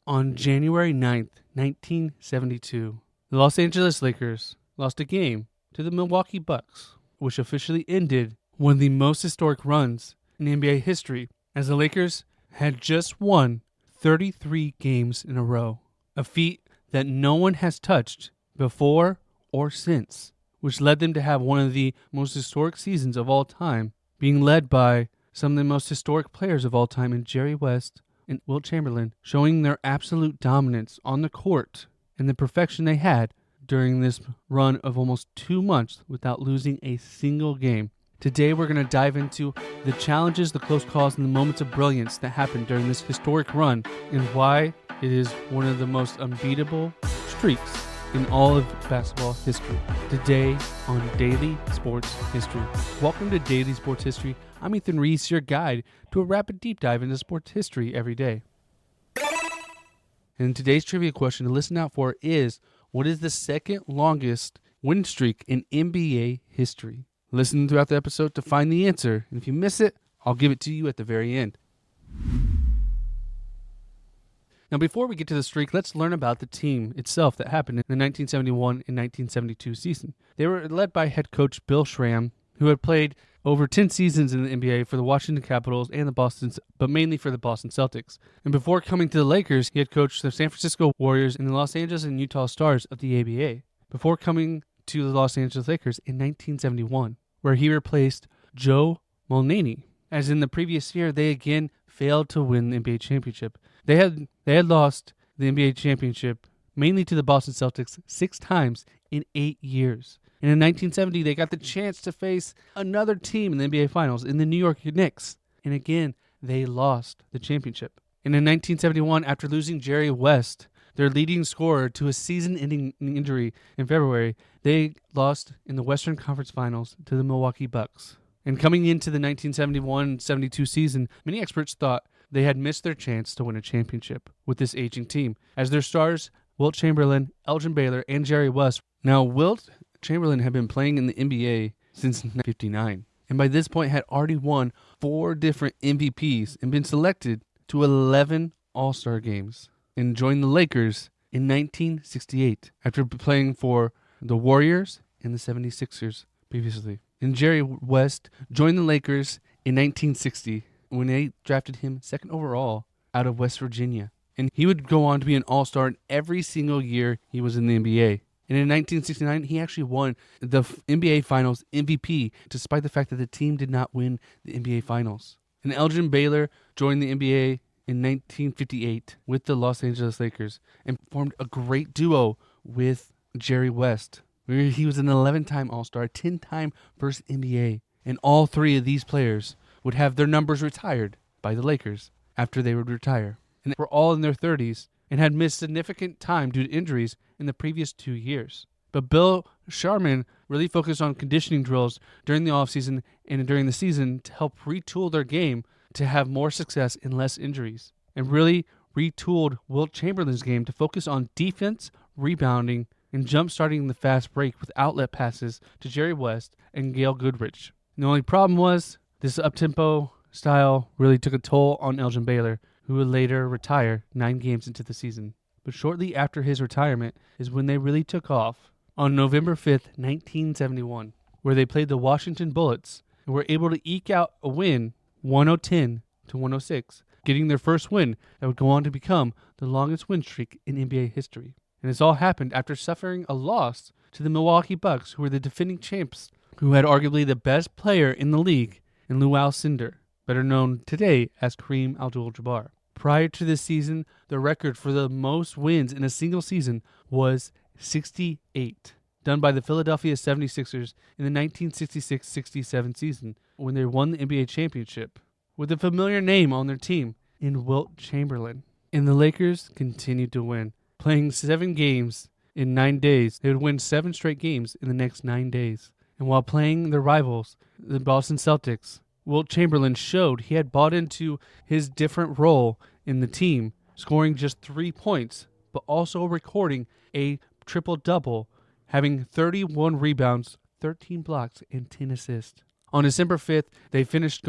On January 9th, 1972, the Los Angeles Lakers lost a game to the Milwaukee Bucks, which officially ended one of the most historic runs in NBA history, as the Lakers had just won 33 games in a row, a feat that no one has touched before or since, which led them to have one of the most historic seasons of all time, being led by some of the most historic players of all time in Jerry West and Wilt Chamberlain, showing their absolute dominance on the court and the perfection they had during this run of almost 2 months without losing a single game. Today we're going to dive into the challenges, the close calls, and the moments of brilliance that happened during this historic run and why it is one of the most unbeatable streaks in all of basketball history. Today on Daily Sports History. Welcome to Daily Sports History. I'm Ethan Reese, your guide to a rapid deep dive into sports history every day. And today's trivia question to listen out for is, what is the second longest win streak in NBA history? Listen throughout the episode to find the answer, and if you miss it, I'll give it to you at the very end. Now, before we get to the streak, let's learn about the team itself that happened in the 1971 and 1972 season. They were led by head coach Bill Schramm, who had played over 10 seasons in the NBA for the Washington Capitals and but mainly for the Boston Celtics. And before coming to the Lakers, he had coached the San Francisco Warriors and the Los Angeles and Utah Stars of the ABA. Before coming to the Los Angeles Lakers in 1971, where he replaced Joe Mullaney. As in the previous year, they again failed to win the NBA championship. They had lost the NBA championship mainly to the Boston Celtics 6 times in 8 years. And in 1970, they got the chance to face another team in the NBA Finals, in the New York Knicks. And again, they lost the championship. And in 1971, after losing Jerry West, their leading scorer, to a season-ending injury in February, they lost in the Western Conference Finals to the Milwaukee Bucks. And coming into the 1971-72 season, many experts thought they had missed their chance to win a championship with this aging team, as their stars, Wilt Chamberlain, Elgin Baylor, and Jerry West. Now, Wilt Chamberlain had been playing in the NBA since 1959, and by this point had already won 4 different MVPs and been selected to 11 All-Star games, and joined the Lakers in 1968 after playing for the Warriors and the 76ers previously. And Jerry West joined the Lakers in 1960 when they drafted him 2nd overall out of West Virginia. And he would go on to be an All-Star in every single year he was in the NBA. And in 1969, he actually won the NBA Finals MVP, despite the fact that the team did not win the NBA Finals. And Elgin Baylor joined the NBA in 1958 with the Los Angeles Lakers and formed a great duo with Jerry West, where he was an 11-time All-Star, 10-time first NBA. And all 3 of these players would have their numbers retired by the Lakers after they would retire. And they were all in their 30s and had missed significant time due to injuries in the previous 2 years. But Bill Sharman really focused on conditioning drills during the offseason and during the season to help retool their game to have more success and less injuries, and really retooled Wilt Chamberlain's game to focus on defense, rebounding, and jump-starting the fast break with outlet passes to Jerry West and Gail Goodrich. And the only problem was this up-tempo style really took a toll on Elgin Baylor, who would later retire 9 games into the season. But shortly after his retirement is when they really took off on November 5th, 1971, where they played the Washington Bullets and were able to eke out a win 110-106, getting their first win that would go on to become the longest win streak in NBA history. And this all happened after suffering a loss to the Milwaukee Bucks, who were the defending champs, who had arguably the best player in the league in Lou Alcindor, better known today as Kareem Abdul-Jabbar. Prior to this season, the record for the most wins in a single season was 68, done by the Philadelphia 76ers in the 1966-67 season when they won the NBA championship with a familiar name on their team in Wilt Chamberlain. And the Lakers continued to win, playing 7 games in 9 days. They would win 7 straight games in the next 9 days. And while playing their rivals, the Boston Celtics, Wilt Chamberlain showed he had bought into his different role in the team, scoring just 3 points, but also recording a triple-double, having 31 rebounds, 13 blocks, and 10 assists. On December 5th, they finished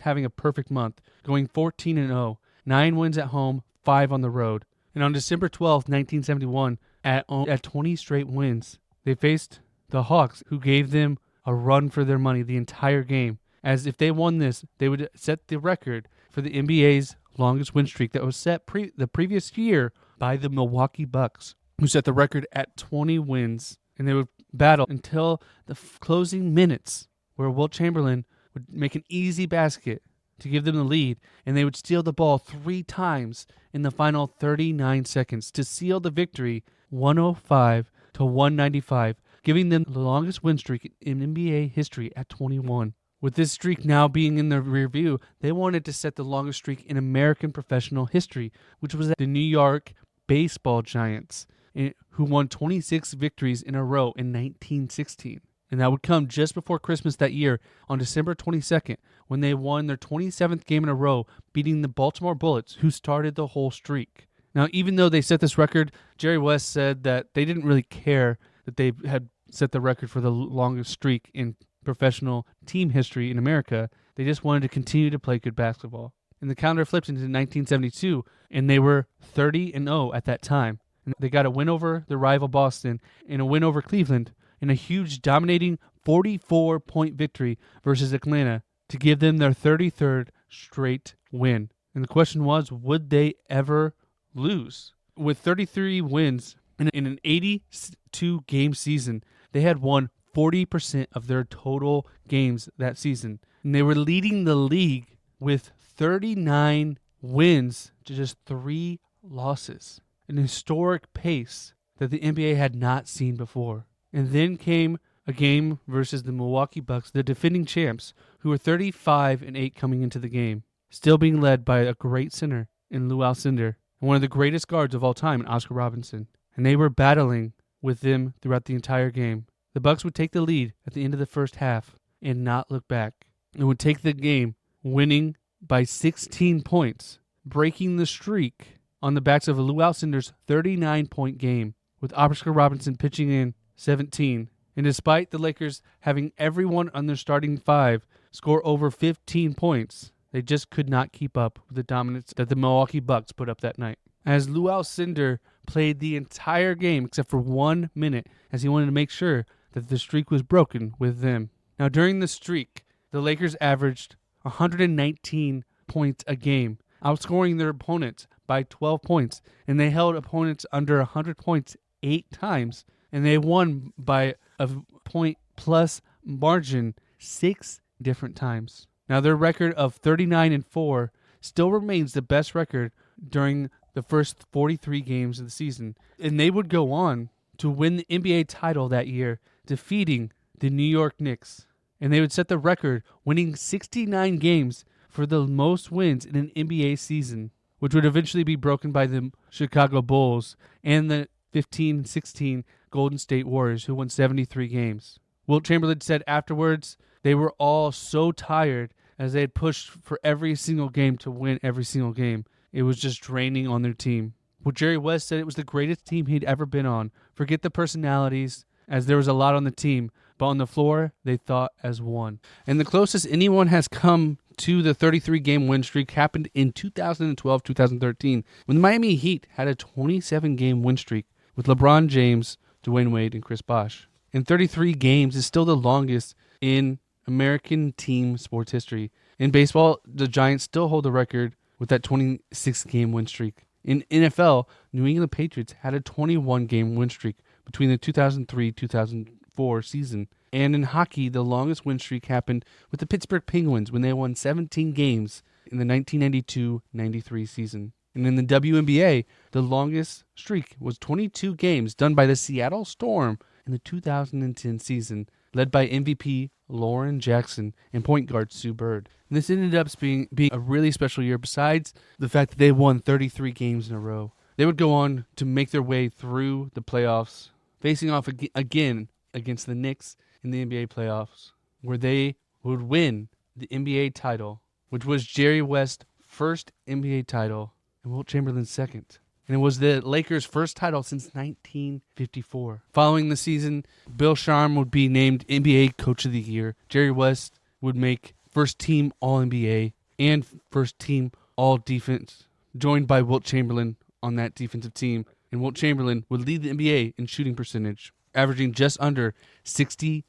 having a perfect month, going 14-0, 9 wins at home, 5 on the road. And on December 12th, 1971, at 20 straight wins, they faced the Hawks, who gave them a run for their money the entire game. As if they won this, they would set the record for the NBA's longest win streak that was set the previous year by the Milwaukee Bucks, who set the record at 20 wins. And they would battle until the closing minutes, where Wilt Chamberlain would make an easy basket to give them the lead, and they would steal the ball 3 times in the final 39 seconds to seal the victory 105-195, giving them the longest win streak in NBA history at 21. With this streak now being in the rear view, they wanted to set the longest streak in American professional history, which was the New York Baseball Giants, who won 26 victories in a row in 1916. And that would come just before Christmas that year, on December 22nd, when they won their 27th game in a row, beating the Baltimore Bullets, who started the whole streak. Now, even though they set this record, Jerry West said that they didn't really care that they had set the record for the longest streak in professional team history in America. They just wanted to continue to play good basketball. And the calendar flipped into 1972, and they were 30-0 at that time. And they got a win over the rival Boston and a win over Cleveland, in a huge dominating 44-point victory versus Atlanta to give them their 33rd straight win. And the question was, would they ever lose? With 33 wins in an 82-game season, they had won 40% of their total games that season. And they were leading the league with 39 wins to just 3 losses. An historic pace that the NBA had not seen before. And then came a game versus the Milwaukee Bucks, the defending champs, who were 35-8 coming into the game, still being led by a great center in Lou Alcindor, and one of the greatest guards of all time in Oscar Robertson. And they were battling with them throughout the entire game. The Bucks would take the lead at the end of the first half and not look back, and would take the game, winning by 16 points, breaking the streak on the backs of Lou Alcindor's 39-point game, with Oscar Robertson pitching in 17. And despite the Lakers having everyone on their starting 5 score over 15 points, they just could not keep up with the dominance that the Milwaukee Bucks put up that night. As Lou Alcindor played the entire game except for 1 minute, as he wanted to make sure that the streak was broken with them. Now, during the streak, the Lakers averaged 119 points a game, outscoring their opponents by 12 points, and they held opponents under 100 points 8 times. And they won by a point-plus margin 6 different times. Now, their record of 39-4 still remains the best record during the first 43 games of the season. And they would go on to win the NBA title that year, defeating the New York Knicks. And they would set the record, winning 69 games for the most wins in an NBA season, which would eventually be broken by the Chicago Bulls and the 15-16 Golden State Warriors, who won 73 games. Wilt Chamberlain said afterwards they were all so tired as they had pushed for every single game to win every single game. It was just draining on their team. Well, Jerry West said it was the greatest team he'd ever been on. Forget the personalities, as there was a lot on the team, but on the floor, they thought as one. And the closest anyone has come to the 33-game win streak happened in 2012-2013, when the Miami Heat had a 27-game win streak with LeBron James, Dwayne Wade, and Chris Bosh. And 33 games is still the longest in American team sports history. In baseball, the Giants still hold the record with that 26-game win streak. In NFL, New England Patriots had a 21-game win streak between the 2003-2004 season. And in hockey, the longest win streak happened with the Pittsburgh Penguins when they won 17 games in the 1992-93 season. And in the WNBA, the longest streak was 22 games done by the Seattle Storm in the 2010 season, led by MVP Lauren Jackson and point guard Sue Bird. And this ended up being a really special year, besides the fact that they won 33 games in a row. They would go on to make their way through the playoffs, facing off again against the Knicks in the NBA playoffs, where they would win the NBA title, which was Jerry West's first NBA title and Wilt Chamberlain's second. And it was the Lakers' first title since 1954. Following the season, Bill Sharm would be named NBA Coach of the Year. Jerry West would make first team All-NBA and first team All-Defense joined by Wilt Chamberlain on that defensive team. And Wilt Chamberlain would lead the NBA in shooting percentage, averaging just under 65%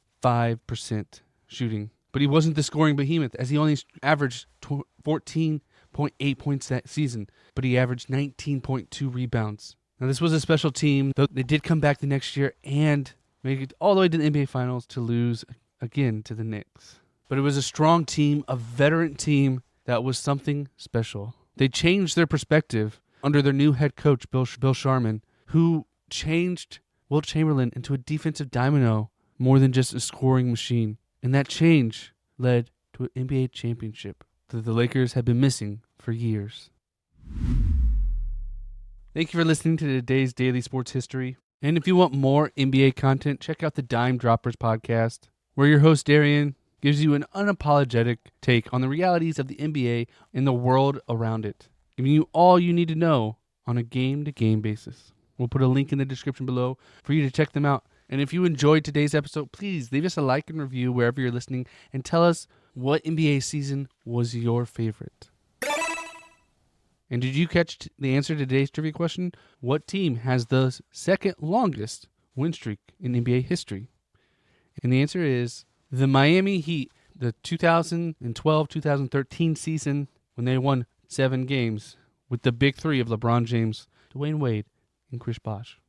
shooting. But he wasn't the scoring behemoth, as he only averaged 14.8 points that season, but he averaged 19.2 rebounds. Now, this was a special team, though they did come back the next year and make it all the way to the NBA Finals to lose again to the Knicks. But it was a strong team, a veteran team that was something special. They changed their perspective under their new head coach, Bill Sharman, who changed Wilt Chamberlain into a defensive dynamo more than just a scoring machine. And that change led to an NBA championship that the Lakers had been missing for years. Thank you for listening to today's Daily Sports History. And if you want more NBA content, check out the Dime Droppers podcast, where your host, Darian, gives you an unapologetic take on the realities of the NBA and the world around it, giving you all you need to know on a game-to-game basis. We'll put a link in the description below for you to check them out. And if you enjoyed today's episode, please leave us a like and review wherever you're listening and tell us what NBA season was your favorite. And did you catch the answer to today's trivia question? What team has the second longest win streak in NBA history? And the answer is the Miami Heat, the 2012-2013 season, when they won 7 games with the big three of LeBron James, Dwayne Wade, and Chris Bosh.